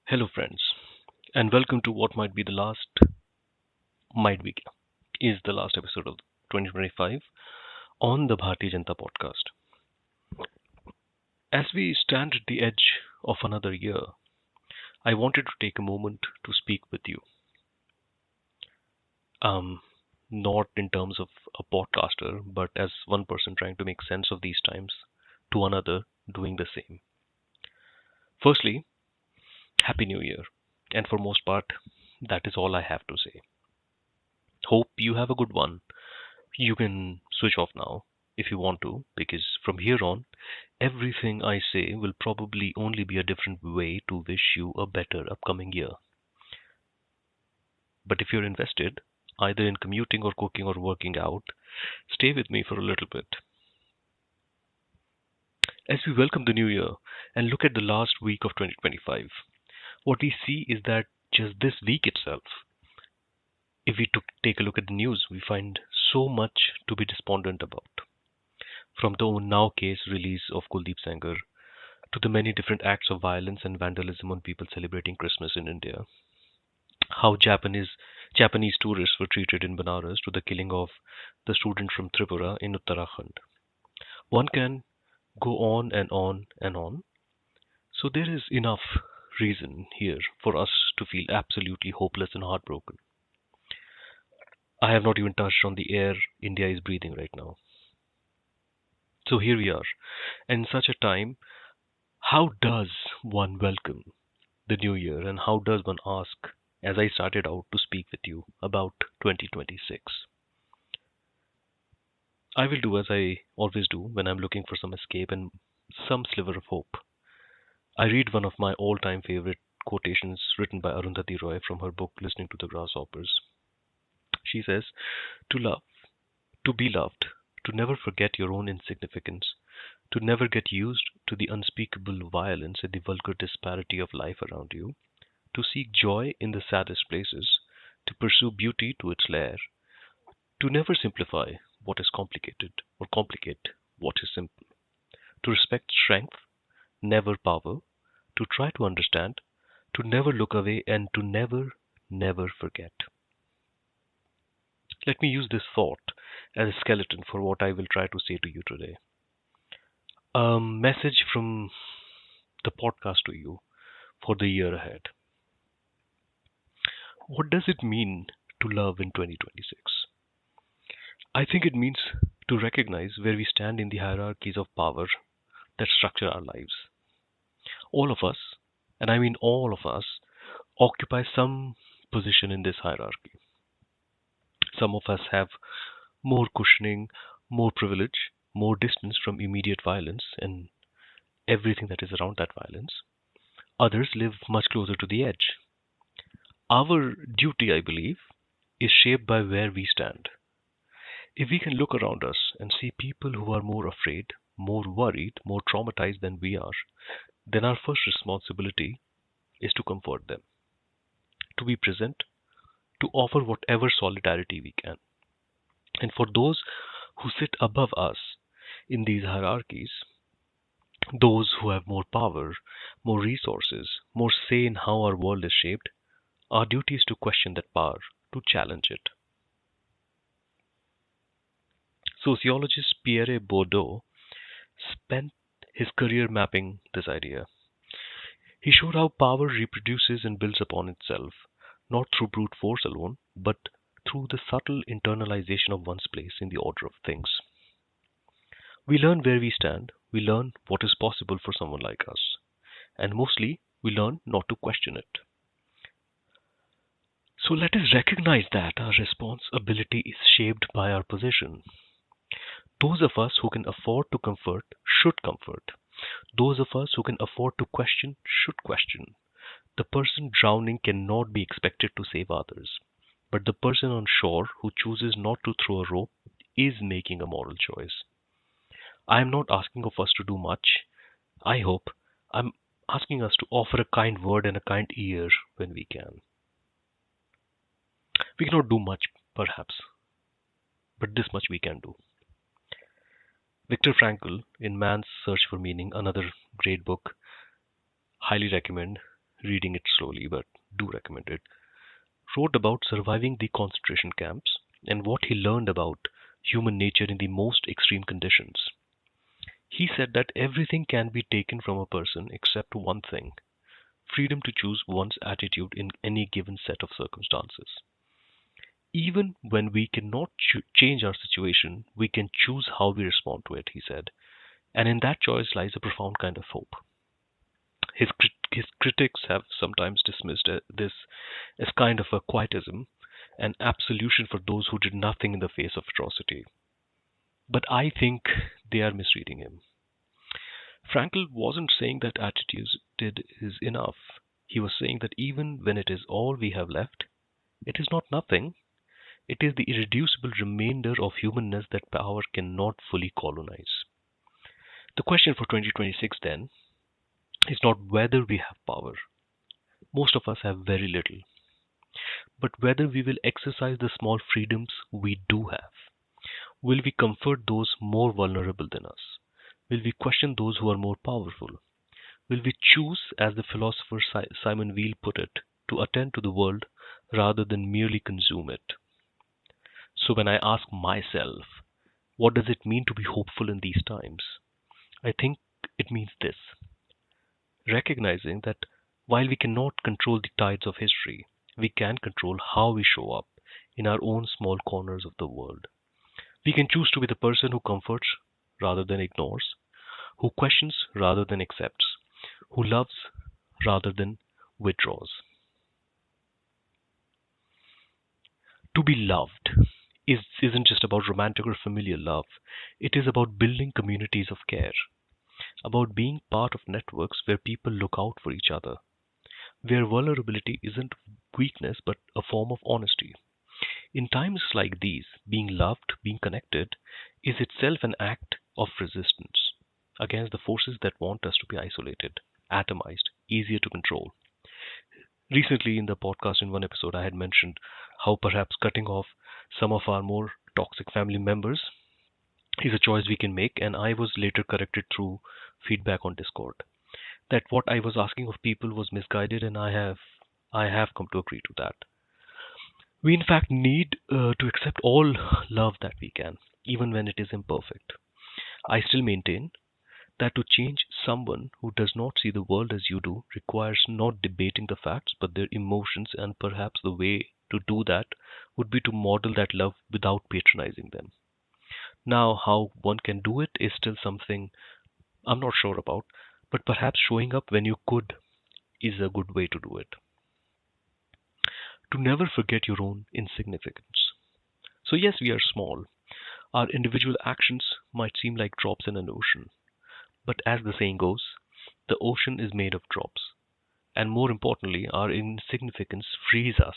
Hello, friends, and welcome to what might be, is the last episode of 2025 on the Bharatiya Junta Podcast. As we stand at the edge of another year, I wanted to take a moment to speak with you. Um, Not in terms of a podcaster, but as one person trying to make sense of these times to another doing the same. Firstly, Happy New Year, and for most part, that is all I have to say. Hope you have a good one. You can switch off now if you want to, because from here on, everything I say will probably only be a different way to wish you a better upcoming year. But if you're invested, either in commuting or cooking or working out, stay with me for a little bit. As we welcome the new year and look at the last week of 2025, what we see is that just this week itself, if we take a look at the news, we find so much to be despondent about. From the Unnao case release of Kuldeep Sengar to the many different acts of violence and vandalism on people celebrating Christmas in India, how Japanese tourists were treated in Banaras to the killing of the student from Tripura in Uttarakhand. One can go on and on and on. So there is enough reason here for us to feel absolutely hopeless and heartbroken. I have not even touched on the air India is breathing right now. So here we are. In such a time, how does one welcome the new year and how does one ask, as I started out to speak with you about 2026? I will do as I always do when I'm looking for some escape and some sliver of hope. I read one of my all time favorite quotations written by Arundhati Roy from her book Listening to the Grasshoppers. She says, to love, to be loved, to never forget your own insignificance, to never get used to the unspeakable violence and the vulgar disparity of life around you, to seek joy in the saddest places, to pursue beauty to its lair, to never simplify what is complicated or complicate what is simple, to respect strength, never power, to try to understand, to never look away, and to never forget. Let me use this thought as a skeleton for what I will try to say to you today. A message from the podcast to you for the year ahead. What does it mean to love in 2026? I think it means to recognize where we stand in the hierarchies of power that structure our lives. All of us, and I mean all of us, occupy some position in this hierarchy. Some of us have more cushioning, more privilege, more distance from immediate violence and everything that is around that violence. Others live much closer to the edge. Our duty, I believe, is shaped by where we stand. If we can look around us and see people who are more afraid, more worried, more traumatized than we are, then our first responsibility is to comfort them, to be present, to offer whatever solidarity we can. And for those who sit above us in these hierarchies, those who have more power, more resources, more say in how our world is shaped, our duty is to question that power, to challenge it. Sociologist Pierre Bourdieu spent his career mapping this idea. He showed how power reproduces and builds upon itself, not through brute force alone, but through the subtle internalization of one's place in the order of things. We learn where we stand, we learn what is possible for someone like us, and mostly we learn not to question it. So let us recognize that our responsibility is shaped by our position. Those of us who can afford to comfort should comfort. Those of us who can afford to question should question. The person drowning cannot be expected to save others, but the person on shore who chooses not to throw a rope is making a moral choice. I am not asking of us to do much. I hope I'm asking us to offer a kind word and a kind ear when we can. We cannot do much, perhaps, but this much we can do. Viktor Frankl, in Man's Search for Meaning, another great book, highly recommend reading it slowly, but do recommend it, wrote about surviving the concentration camps and what he learned about human nature in the most extreme conditions. He said that everything can be taken from a person except one thing: freedom to choose one's attitude in any given set of circumstances. Even when we cannot change our situation, we can choose how we respond to it, he said. And in that choice lies a profound kind of hope. His critics have sometimes dismissed this as kind of a quietism, an absolution for those who did nothing in the face of atrocity. But I think they are misreading him. Frankl wasn't saying that attitude is enough. He was saying that even when it is all we have left, it is not nothing. It is the irreducible remainder of humanness that power cannot fully colonize. The question for 2026 then is not whether we have power. Most of us have very little. But whether we will exercise the small freedoms we do have. Will we comfort those more vulnerable than us? Will we question those who are more powerful? Will we choose, as the philosopher Simon Weil put it, to attend to the world rather than merely consume it? So when I ask myself, what does it mean to be hopeful in these times? I think it means this: recognizing that while we cannot control the tides of history, we can control how we show up in our own small corners of the world. We can choose to be the person who comforts rather than ignores, who questions rather than accepts, who loves rather than withdraws. To be loved isn't just about romantic or familial love. It is about building communities of care, about being part of networks where people look out for each other, where vulnerability isn't weakness but a form of honesty. In times like these, being loved, being connected, is itself an act of resistance against the forces that want us to be isolated, atomized, easier to control. Recently, in the podcast, in one episode, I had mentioned how perhaps cutting off some of our more toxic family members is a choice we can make, and I was later corrected through feedback on Discord that what I was asking of people was misguided, and I have come to agree to that. We in fact need to accept all love that we can, even when it is imperfect. I still maintain that to change someone who does not see the world as you do requires not debating the facts but their emotions, and perhaps the way to do that would be to model that love without patronizing them. Now, how one can do it is still something I'm not sure about, but perhaps showing up when you could is a good way to do it. To never forget your own insignificance. So, yes, we are small. Our individual actions might seem like drops in an ocean. But as the saying goes, the ocean is made of drops. And more importantly, our insignificance frees us.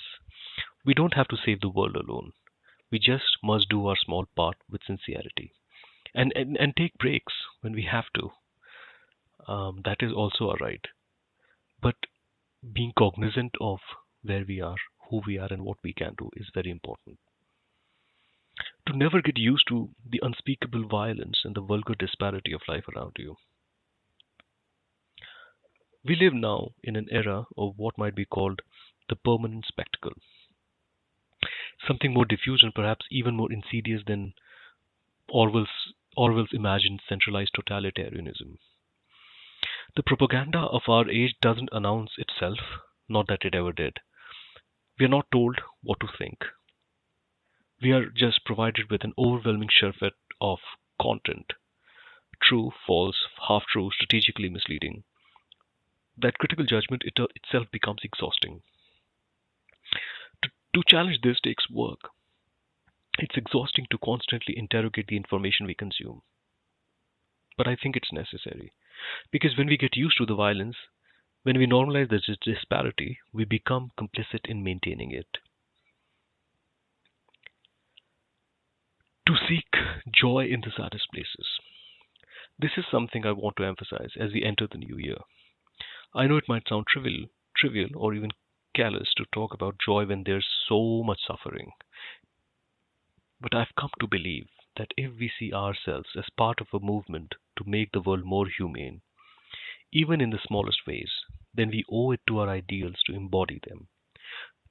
We don't have to save the world alone. We just must do our small part with sincerity. And take breaks when we have to. That is also our right. But being cognizant of where we are, who we are, and what we can do is very important. To never get used to the unspeakable violence and the vulgar disparity of life around you. We live now in an era of what might be called the permanent spectacle, something more diffuse and perhaps even more insidious than Orwell's imagined centralized totalitarianism. The propaganda of our age doesn't announce itself, not that it ever did. We are not told what to think. We are just provided with an overwhelming sherbet of content: true, false, half true, strategically misleading. That critical judgment itself becomes exhausting. To challenge this takes work. It's exhausting to constantly interrogate the information we consume. But I think it's necessary. Because when we get used to the violence, when we normalize the disparity, we become complicit in maintaining it. To seek joy in the saddest places. This is something I want to emphasize as we enter the new year. I know it might sound trivial or even callous to talk about joy when there's so much suffering. But I've come to believe that if we see ourselves as part of a movement to make the world more humane, even in the smallest ways, then we owe it to our ideals to embody them,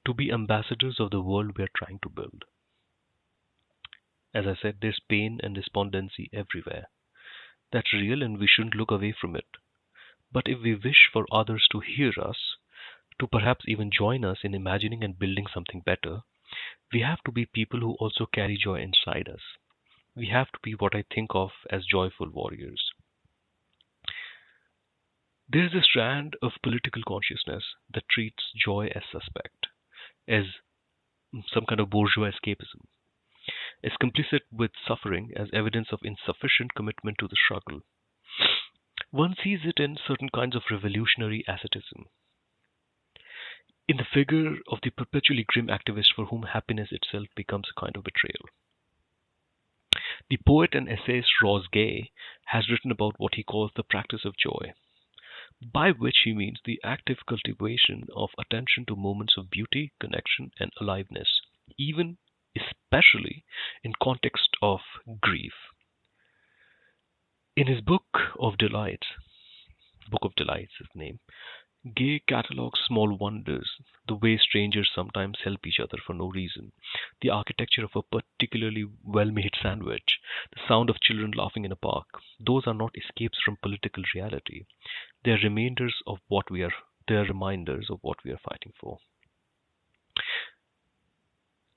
to be ambassadors of the world we are trying to build. As I said, there's pain and despondency everywhere. That's real and we shouldn't look away from it. But if we wish for others to hear us, to perhaps even join us in imagining and building something better, we have to be people who also carry joy inside us. We have to be what I think of as joyful warriors. There is a strand of political consciousness that treats joy as suspect, as some kind of bourgeois escapism, as complicit with suffering as evidence of insufficient commitment to the struggle. One sees it in certain kinds of revolutionary asceticism, in the figure of the perpetually grim activist for whom happiness itself becomes a kind of betrayal. The poet and essayist Ross Gay has written about what he calls the practice of joy, by which he means the active cultivation of attention to moments of beauty, connection, and aliveness, even especially in context of grief. In his Book of Delights is the name, Gay catalogues small wonders, the way strangers sometimes help each other for no reason, the architecture of a particularly well-made sandwich, the sound of children laughing in a park. Those are not escapes from political reality. They are reminders of what we are fighting for.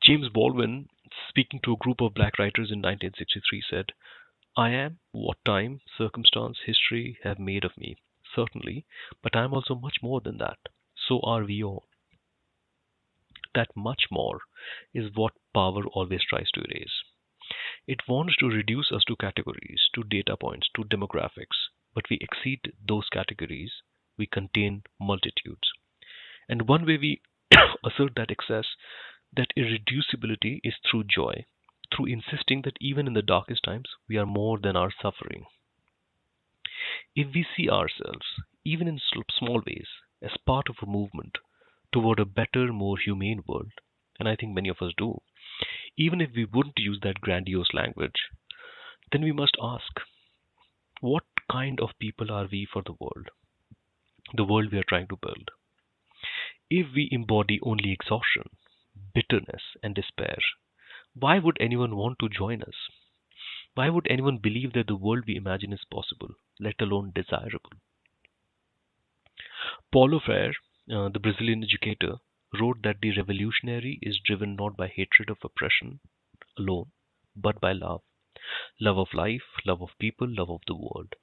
James Baldwin, speaking to a group of black writers in 1963, said, "I am what time, circumstance, history have made of me, certainly, but I am also much more than that. So are we all." That much more is what power always tries to erase. It wants to reduce us to categories, to data points, to demographics, but we exceed those categories. We contain multitudes. And one way we assert that excess, that irreducibility, is through joy, through insisting that even in the darkest times, we are more than our suffering. If we see ourselves, even in small ways, as part of a movement toward a better, more humane world, and I think many of us do, even if we wouldn't use that grandiose language, then we must ask, what kind of people are we for the world we are trying to build? If we embody only exhaustion, bitterness, and despair, why would anyone want to join us? Why would anyone believe that the world we imagine is possible, let alone desirable? Paulo Freire, the Brazilian educator, wrote that the revolutionary is driven not by hatred of oppression alone, but by love. Love of life, love of people, love of the world.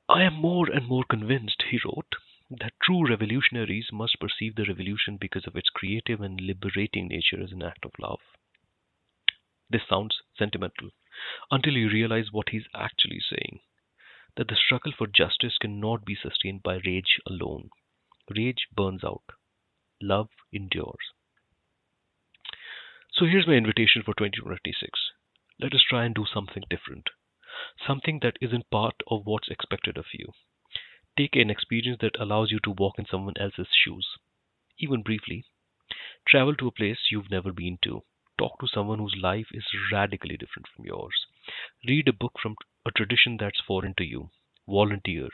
I am more and more convinced, he wrote, that true revolutionaries must perceive the revolution because of its creative and liberating nature as an act of love. This sounds sentimental until you realize what he's actually saying, that the struggle for justice cannot be sustained by rage alone. Rage burns out. Love endures. So here's my invitation for 2026. Let us try and do something different. Something that isn't part of what's expected of you. Take an experience that allows you to walk in someone else's shoes, even briefly. Travel to a place you've never been to. Talk to someone whose life is radically different from yours. Read a book from a tradition that's foreign to you. Volunteer.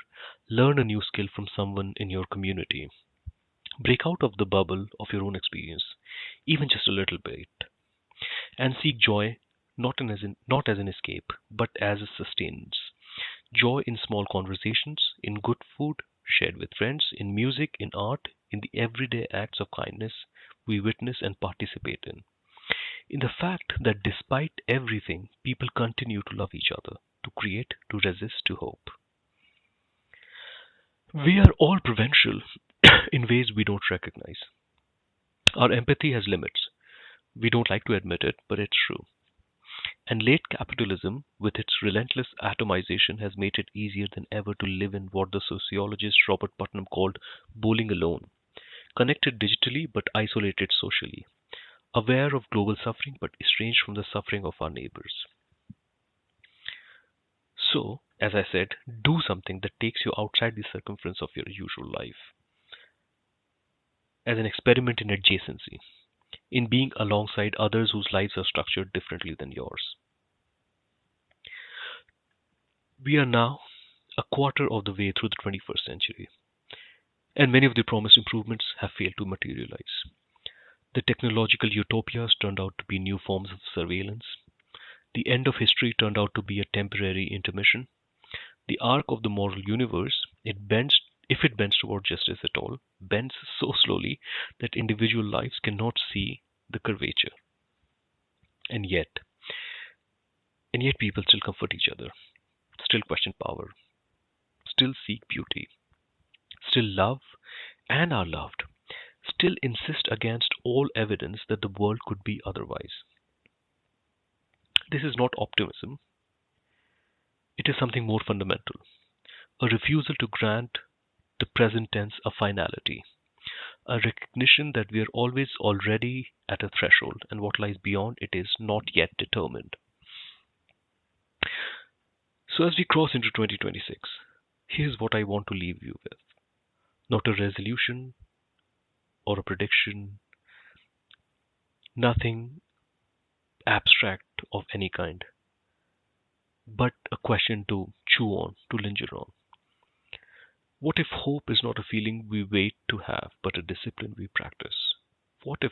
Learn a new skill from someone in your community. Break out of the bubble of your own experience, even just a little bit, and seek joy not as an escape, but as a sustenance. Joy in small conversations, in good food shared with friends, in music, in art, in the everyday acts of kindness we witness and participate in the fact that despite everything, people continue to love each other, to create, to resist, to hope. We are all provincial in ways we don't recognize. Our empathy has limits. We don't like to admit it, but it's true. And late capitalism, with its relentless atomization, has made it easier than ever to live in what the sociologist Robert Putnam called bowling alone, connected digitally but isolated socially, aware of global suffering but estranged from the suffering of our neighbors. So, as I said, do something that takes you outside the circumference of your usual life, as an experiment in adjacency, in being alongside others whose lives are structured differently than yours. We are now a quarter of the way through the 21st century. And many of the promised improvements have failed to materialize. The technological utopias turned out to be new forms of surveillance. The end of history turned out to be a temporary intermission. The arc of the moral universe, if it bends toward justice at all, bends so slowly that individual lives cannot see the curvature. And yet, and yet people still comfort each other, still question power, still seek beauty, still love and are loved, still insist against all evidence that the world could be otherwise. This is not optimism, it is something more fundamental, a refusal to grant the present tense a finality, a recognition that we are always already at a threshold and what lies beyond it is not yet determined. So, as we cross into 2026, here's what I want to leave you with: not a resolution or a prediction, nothing abstract of any kind, but a question to chew on, to linger on. What if hope is not a feeling we wait to have, but a discipline we practice? What if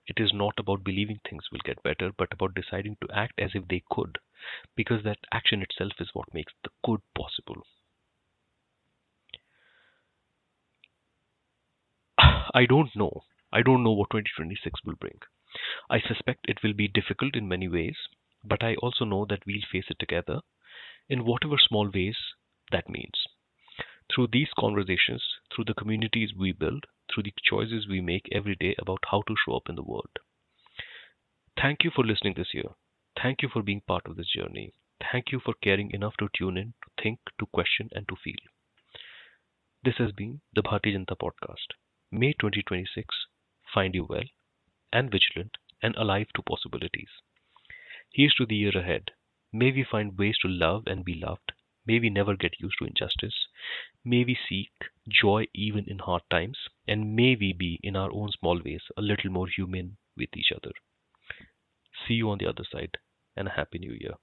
it is not about believing things will get better, but about deciding to act as if they could, because that action itself is what makes the good possible? I don't know. I don't know what 2026 will bring. I suspect it will be difficult in many ways, but I also know that we'll face it together in whatever small ways that means. Through these conversations, through the communities we build, through the choices we make every day about how to show up in the world. Thank you for listening this year. Thank you for being part of this journey. Thank you for caring enough to tune in, to think, to question, and to feel. This has been the Bharatiya Junta Podcast. May 2026 find you well and vigilant and alive to possibilities. Here's to the year ahead. May we find ways to love and be loved. May we never get used to injustice. May we seek joy even in hard times. And may we be, in our own small ways, a little more human with each other. See you on the other side, and a Happy New Year.